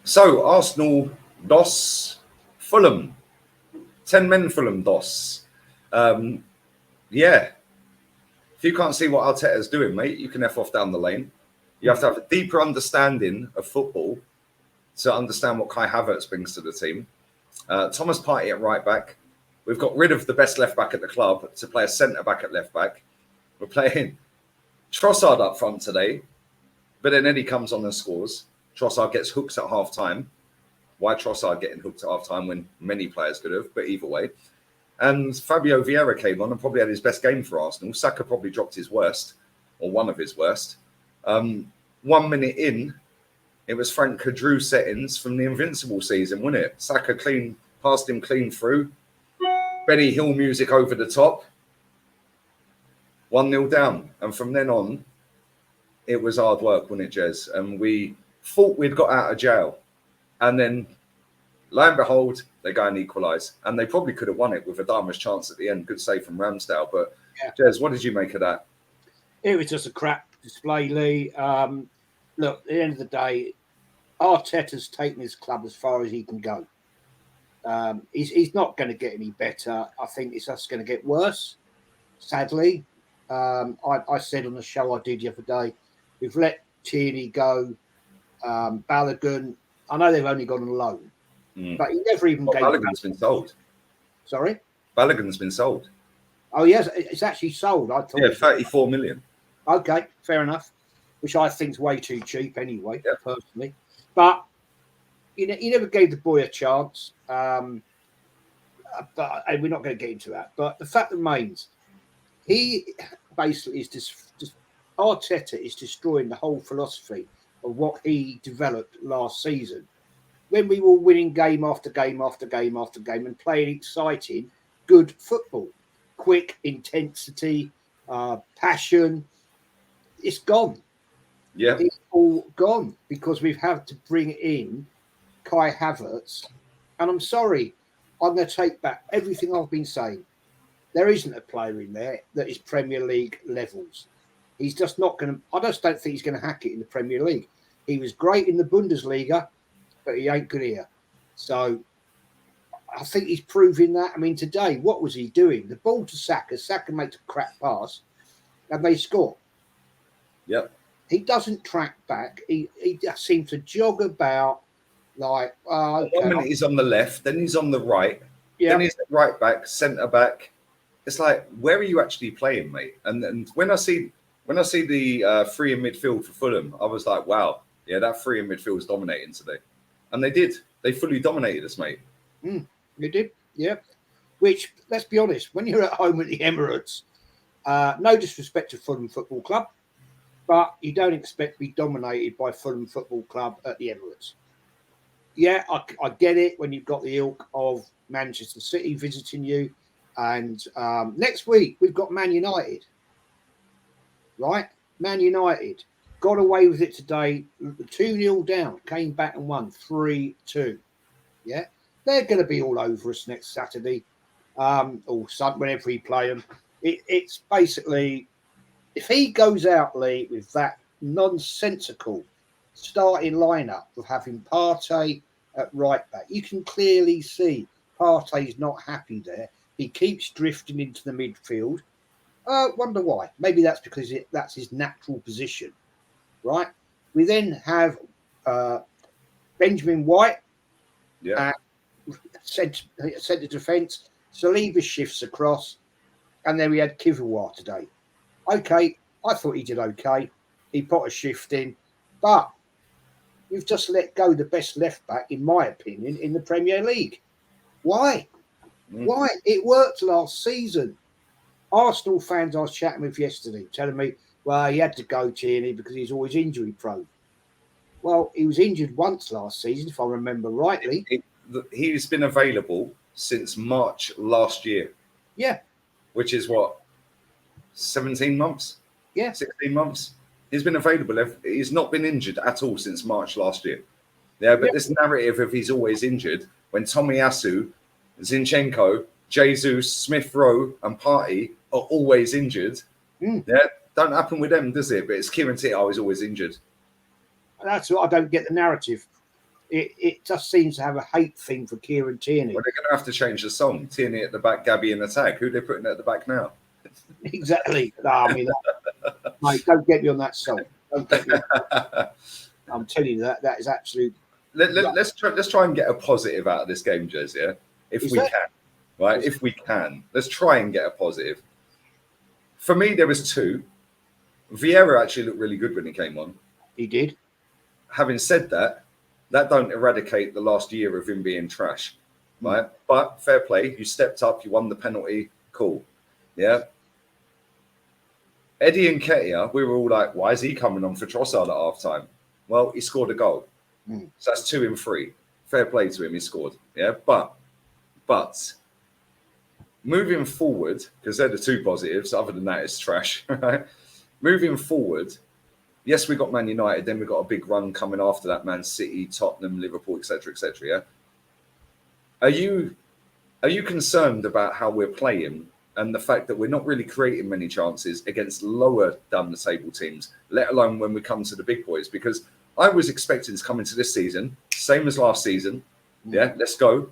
So Arsenal dos, Fulham 10 men Fulham dos. Yeah, if you can't see what Arteta's doing, mate, you can F off down the lane. You have to have a deeper understanding of football to understand what Kai Havertz brings to the team. Thomas Partey at right back. We've got rid of the best left back at the club to play a centre back at left back. We're playing Trossard up front today, but then Eddie comes on and scores. Trossard gets hooked at half time. Why Trossard getting hooked at half time when many players could have, but either way. And Fabio Vieira came on and probably had his best game for Arsenal. Saka probably dropped his worst, or one of his worst. 1 minute in, it was Frank Kadrew settings from the Invincible season, wasn't it? Saka clean, passed him clean through. Benny Hill music over the top. 1-0 down. And from then on, it was hard work, wasn't it, Jez? And we thought we'd got out of jail. And then, lo and behold, they go and equalise. And they probably could have won it with a Dartmouth chance at the end. Good save from Ramsdale. But, yeah. Jez, what did you make of that? It was just a crap display, Lee. Look, at the end of the day, Arteta's taken his club as far as he can go. He's not going to get any better. I think it's just going to get worse, sadly. I said on the show I did the other day, we've let Tierney go, Balogun. I know they've only gone on loan, but he never even gave. Balogun's been sold. Sorry? Balogun's been sold. Oh, yes, it's actually sold. I thought. Yeah, 34 million. Okay, fair enough, which I think's way too cheap anyway, personally. But he never gave the boy a chance. But and we're not going to get into that. But the fact remains, he basically is just Arteta is destroying the whole philosophy of what he developed last season, when we were winning game after game after game after game and playing exciting, good football, quick intensity, passion. It's gone. Yeah, it's all gone because we've had to bring in Kai Havertz, and I'm sorry, I'm going to take back everything I've been saying. There isn't a player in there that is Premier League levels. He's just not going to. I just don't think he's going to hack it in the Premier League. He was great in the Bundesliga, but he ain't good here. So I think he's proving that. I mean, today, what was he doing? The ball to Saka. Saka makes a crap pass, and they score. Yep. He doesn't track back. He just seems to jog about like. Okay. 1 minute he's on the left, then he's on the right, then he's at right back, centre back. It's like, where are you actually playing, mate? And when I see the three in midfield for Fulham, I was like, wow, yeah, that three in midfield is dominating today, and they did. They fully dominated us, mate. They did, yeah. Which, let's be honest, when you're at home at the Emirates, no disrespect to Fulham Football Club, but you don't expect to be dominated by Fulham Football Club at the Emirates. Yeah, I get it when you've got the ilk of Manchester City visiting you. And next week, we've got Man United. Right? Man United. Got away with it today. 2-0 down. Came back and won 3-2. Yeah? They're going to be all over us next Saturday. Or whenever we play them. It's basically... If he goes out, Lee, with that nonsensical starting lineup of having Partey at right back, you can clearly see Partey's not happy there. He keeps drifting into the midfield. Wonder why. Maybe that's because that's his natural position, right? We then have Benjamin White at centre defence. Saliba shifts across. And then we had Kiviwar today. Okay, I thought he did okay. He put a shift in. But we've just let go the best left back, in my opinion, in the Premier League. Why? Why? It worked last season. Arsenal fans I was chatting with yesterday telling me, well, he had to go, Tierney, because he's always injury prone. Well, he was injured once last season, if I remember rightly. He's been available since March last year. Yeah. Which is what? 17 months? Yeah. 16 months? He's been available. He's not been injured at all since March last year. Yeah, but this narrative of he's always injured, when Tomiyasu, Zinchenko, Jesus, Smith Rowe, and Partey are always injured. Yeah, don't happen with them, does it? But it's Kieran Tierney, he's always injured. That's what I don't get the narrative. It just seems to have a hate thing for Kieran Tierney. Well, they're going to have to change the song. Tierney at the back, Gabby in the tag. Who are they putting at the back now? Exactly. No, I mean, mate, don't get me on that song. Don't get me. I'm telling you that is absolute. Let's try and get a positive out of this game, Jez. Yeah, if we can, right? If we can, let's try and get a positive. For me, there was two. Vieira actually looked really good when he came on. He did. Having said that, that don't eradicate the last year of him being trash, right? But fair play, you stepped up, you won the penalty, cool, yeah. Eddie Nketiah, we were all like, why is he coming on for Trossard at half time? Well, he scored a goal. So that's 2 in 3. Fair play to him, he scored. Yeah, but moving forward, because they're the two positives, other than that, it's trash, right? Moving forward, yes, we got Man United, then we got a big run coming after that, Man City, Tottenham, Liverpool, etc., etc. Yeah. Are you concerned about how we're playing and the fact that we're not really creating many chances against lower down the table teams, let alone when we come to the big boys? Because I was expecting to come into this season, same as last season. Yeah, let's go.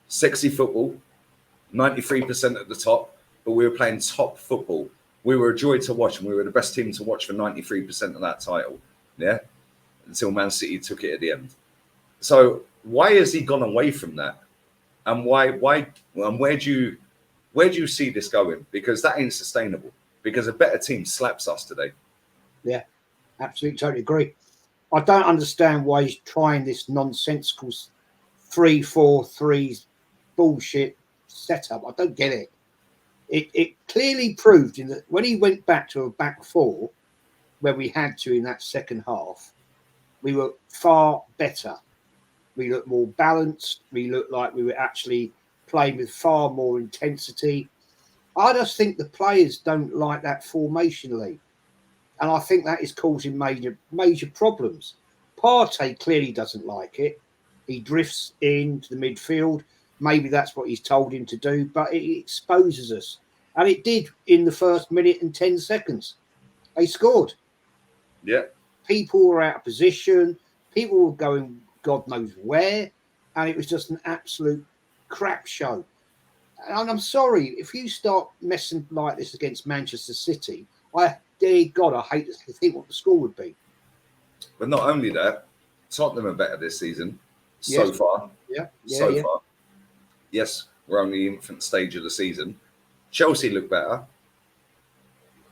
Sexy football, 93% at the top, but we were playing top football. We were a joy to watch, and we were the best team to watch for 93% of that title. Yeah, until Man City took it at the end. So why has he gone away from that? And why? And where do you see this going? Because that ain't sustainable. Because a better team slaps us today. Yeah, absolutely, totally agree. I don't understand why he's trying this nonsensical 3-4-3 bullshit setup. I don't get it. It clearly proved in that when he went back to a back four, where we had to in that second half, we were far better. We looked more balanced. We looked like we were actually playing with far more intensity. I just think the players don't like that formationally. And I think that is causing major problems. Partey clearly doesn't like it. He drifts into the midfield. Maybe that's what he's told him to do, but it exposes us. And it did in the first minute and 10 seconds. They scored. Yeah. People were out of position. People were going God knows where. And it was just an absolute crap show. And I'm sorry, if you start messing like this against Manchester City, dear God, I hate to think what the score would be. But not only that, Tottenham are better this season so far. So far. Yes, we're only in the infant stage of the season. Chelsea look better.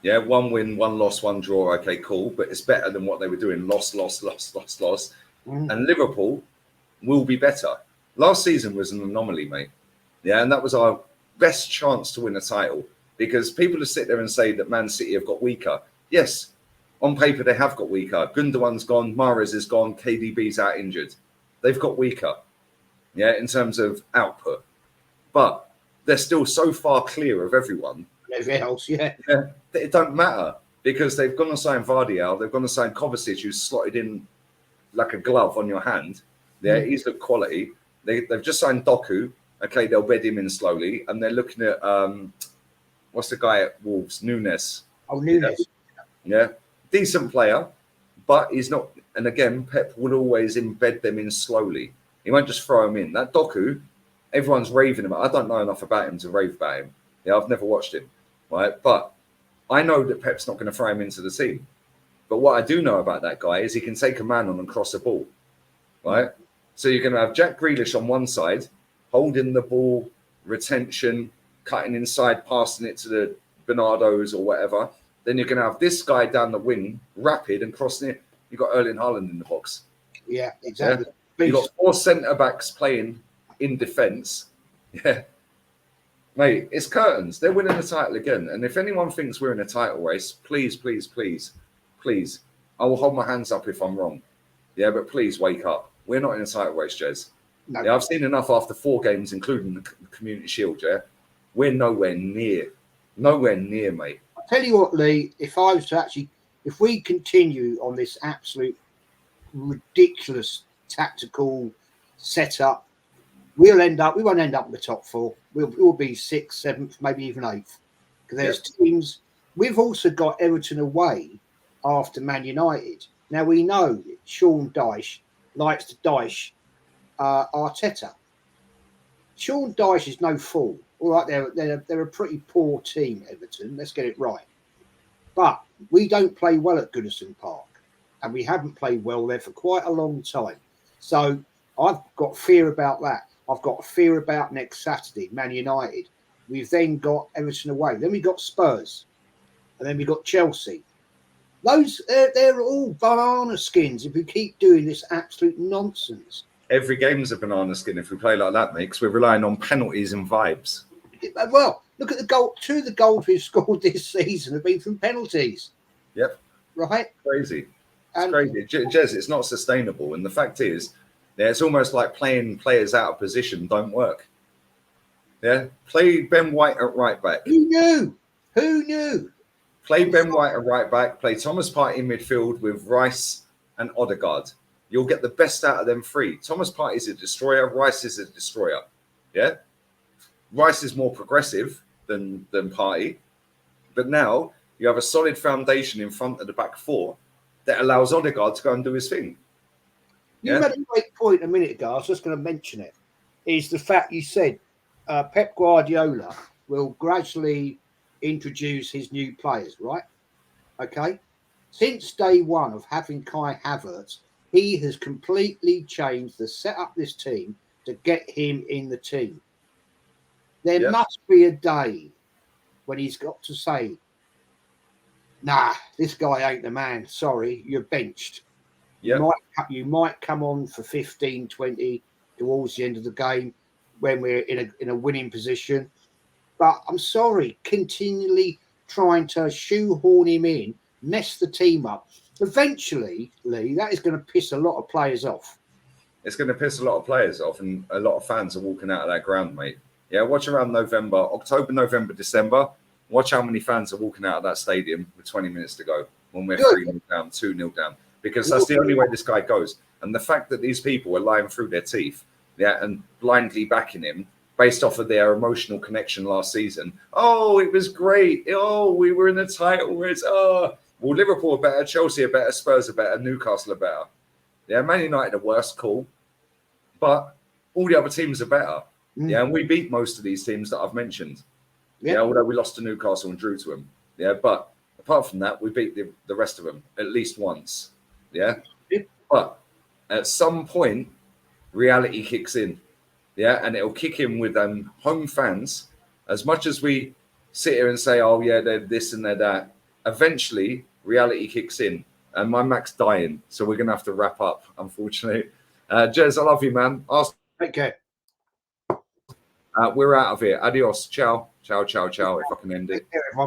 Yeah, 1 win, 1 loss, 1 draw. Okay, cool. But it's better than what they were doing. Loss. And Liverpool will be better. Last season was an anomaly, mate. Yeah, and that was our best chance to win a title. Because people just sit there and say that Man City have got weaker. Yes, on paper they have got weaker. Gundogan's gone, Mahrez is gone, KDB's out injured. They've got weaker, yeah, in terms of output. But they're still so far clear of everyone. Everything else, yeah. It don't matter because they've gone to sign Vardial, they've gone to sign Kovacic, who's slotted in like a glove on your hand. Yeah, he's the quality. They've just signed Doku. Okay, they'll bed him in slowly, and they're looking at what's the guy at Wolves? Nunes. Oh, Nunes. Yeah, decent player, but he's not. And again, Pep will always embed them in slowly. He won't just throw him in. That Doku, everyone's raving about. I don't know enough about him to rave about him. Yeah, I've never watched him, right? But I know that Pep's not going to throw him into the team. But what I do know about that guy is he can take a man on and cross a ball, right? So you're going to have Jack Grealish on one side, holding the ball, retention, cutting inside, passing it to the Bernardos or whatever. Then you're going to have this guy down the wing, rapid and crossing it. You've got Erling Haaland in the box. Yeah, exactly. Yeah? You've got 4 centre-backs playing in defence. Yeah. Mate, it's curtains. They're winning the title again. And if anyone thinks we're in a title race, please, I will hold my hands up if I'm wrong. Yeah, but please wake up. We're not in a title race, Jez. No. Yeah, I've seen enough after 4 games, including the Community Shield, yeah? We're nowhere near, mate. I'll tell you what, Lee, if we continue on this absolute ridiculous tactical setup, we won't end up in the top 4. We'll be 6th, 7th, maybe even 8th. Because there's teams. We've also got Everton away after Man United. Now we know Sean Dyche likes to Dyche Arteta. Sean Dyche is no fool. All right, they're a pretty poor team, Everton. Let's get it right. But we don't play well at Goodison Park, and we haven't played well there for quite a long time. So I've got fear about that. I've got fear about next Saturday, Man United. We've then got Everton away. Then we got Spurs, and then we got Chelsea. Those they're all banana skins if we keep doing this absolute nonsense. Every game's a banana skin if we play like that, mate, because we're relying on penalties and vibes. Well, look at the goal. 2 of the goals we've scored this season have been from penalties. Yep. Right? Crazy. It's crazy. Jez, it's not sustainable. And the fact is, yeah, it's almost like playing players out of position don't work. Yeah? Play Ben White at right back. Who knew? Who knew? Play Ben White at right back. Play Thomas Partey in midfield with Rice and Odegaard. You'll get the best out of them three. Thomas Partey is a destroyer. Rice is a destroyer. Yeah? Rice is more progressive than Partey. But now you have a solid foundation in front of the back four that allows Odegaard to go and do his thing. You made a great point a minute ago. I was just going to mention it. Is the fact you said Pep Guardiola will gradually introduce his new players, right? Okay. Since day one of having Kai Havertz, he has completely changed the setup of this team to get him in the team. There must be a day when he's got to say, nah, this guy ain't the man. Sorry, you're benched. Yep. You might come on for 15, 20 towards the end of the game when we're in a winning position. But I'm sorry, continually trying to shoehorn him in, mess the team up. Eventually, Lee, that is going to piss a lot of players off. It's going to piss a lot of players off, and a lot of fans are walking out of that ground, mate. Yeah, watch around October, November, December. Watch how many fans are walking out of that stadium with 20 minutes to go when we're 3-0 down, 2-0 down. Because that's the only way this guy goes. And the fact that these people are lying through their teeth, and blindly backing him based off of their emotional connection last season. Oh, it was great. Oh, we were in the title race. Oh, well, Liverpool are better, Chelsea are better, Spurs are better, Newcastle are better. Yeah, Man United are worse, cool. But all the other teams are better. Yeah, and we beat most of these teams that I've mentioned. Yeah, although we lost to Newcastle and drew to them. Yeah, but apart from that, we beat the rest of them at least once. Yeah, but at some point, reality kicks in. Yeah, and it'll kick in with home fans. As much as we sit here and say, oh, yeah, they're this and they're that, eventually reality kicks in. And my Mac's dying, so we're going to have to wrap up, unfortunately. Jez, I love you, man. Take care. We're out of here. Adios. Ciao. Ciao, ciao, ciao, if I can end it. Take care, everyone.